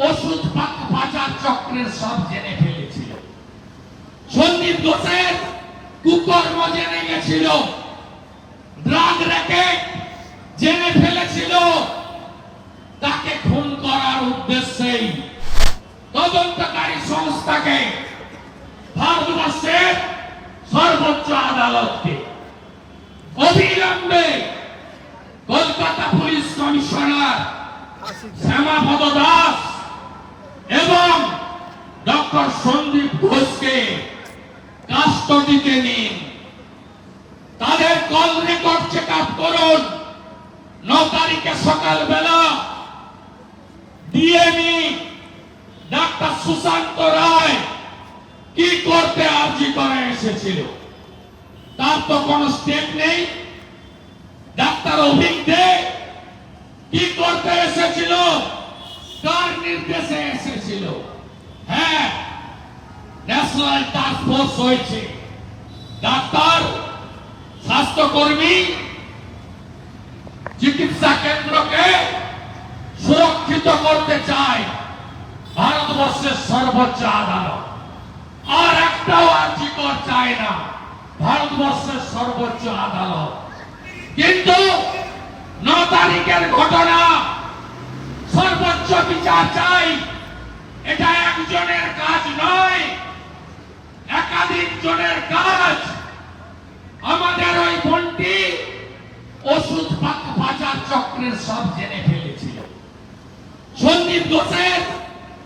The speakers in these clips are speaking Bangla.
ওষুধ পাচার চক্রের সব জেনে ফেলেছিল। সন্দীপ ঘোষের কুকর্ম জেনে গেছিল, ড্রাগ র্যাকেট জেনে ফেলেছিল। তাকে খুন করার উদ্দেশ্যেই তদন্তকারী সংস্থাকে, ভারতবর্ষের সর্বোচ্চ আদালতকে অবিলম্বে কলকাতা পুলিশ কমিশনার শ্যামাপদ দাস এবং ডক্টর সন্দীপ ঘোষকে কাস্টডিতে নিন। তাদের কল রেকর্ড চেক আপ করুন। 9 তারিখে সকালবেলা ডিএমই ডাক্তার সুশান্ত রায় কি করতে আর্জি করে এসেছিল, তার তো কোনো স্টেপ নেই। ডাক্তার অভিক দে কি করতে এসেছিল, কার নির্দেশে এসেছিল? হ্যাঁ, ন্যাশনাল টাস্ক ফোর্স হয়েছে। ডাক্তার, স্বাস্থ্যকর্মী, চিকিৎসা কেন্দ্রকে সুরক্ষিত করতে চায় ভারতবর্ষের সর্বোচ্চ আদালত। আর একটাও আর্জিকর চায় না ভারতবর্ষের সর্বোচ্চ আদালত। কিন্তু 9 তারিখের ঘটনা সর্বোচ্চ বিচার চাই। এটা একজনের কাজ নয়, একাধিক জনের কাজ। আমাদের ওই বোনটি ওষুধ পাচার চক্রের সব জেনে ফেলেছিল। সন্দীপ ঘোষের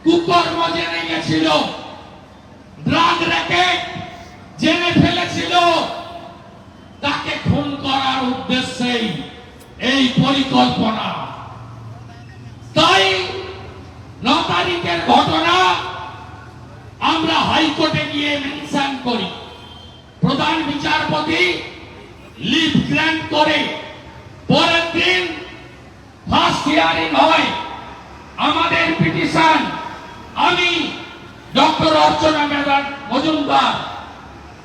কুকর্ম জেনে গেছিল, ড্রাগ র্যাকেট জেনে ফেলেছিল। তাকে খুন করার উদ্দেশ্যেই এই পরিকল্পনা। তাই 9 তারিখের ঘটনা আমরা হাইকোর্টে গিয়ে মেনশন করি। প্রধান বিচারপতি লিভ গ্র্যান্ট করে পরের দিন ফার্স্ট হিয়ারিং হয়। আমাদের পিটিশন, আমি ডক্টর অর্চনা মজুমদার,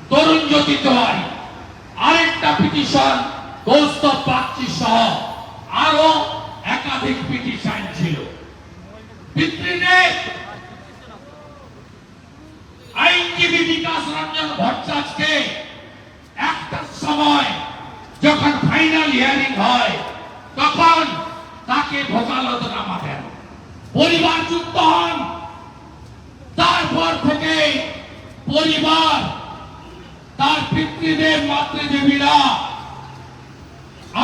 তরুণ জ্যোতি তেওয়ারি, আরেকটা পিটিশন কৌস্তব বাগচি সহ আরো একাধিক পিটিশন ছিল। আইনজীবী বিকাশ রঞ্জন ভট্টাচার্যকে একটার সময় যখন ফাইনাল হিয়ারিং হয় তখন তাকে ভোকালতনামা দেন, পরিবার যুক্ত হন। তারপর থেকে পরিবার, তার পিতৃদেব, মাতৃদেবীরা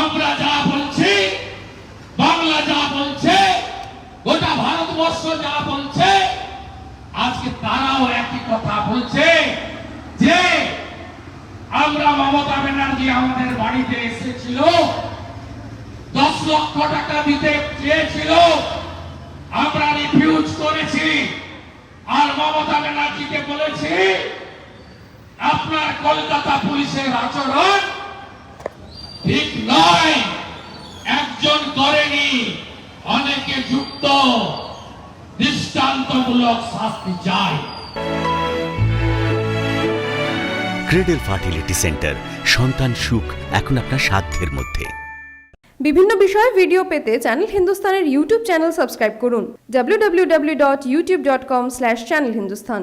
আমরা যা বলছি, বাংলা যা বলছে, গোটা ভারতবর্ষ যা বলছে, আজকে তারাও একই কথা বলছে যে আমরা মমতা ব্যানার্জি আমাদের বাড়িতে এসেছিল, 10 লক্ষ টাকা দিতে চেয়েছিল, আমরা রিফিউজ করেছি। আর মমতা ব্যানার্জিকে বলেছি আপনার কলকাতা পুলিশের আচরণ ঠিক নয়, একজন করেনি, অনেকে যুক্ত, দৃষ্টান্তমূলক শাস্তি চাই। ক্রেডেল ফার্টিলিটি সেন্টার, সন্তান সুখ এখন আপনার সাধ্যের মধ্যে। বিভিন্ন বিষয়ে ভিডিও পেতে চ্যানেল হিন্দুস্তানের ইউটিউব চ্যানেল সাবস্ক্রাইব করুন www.youtube.com/channelhindustan।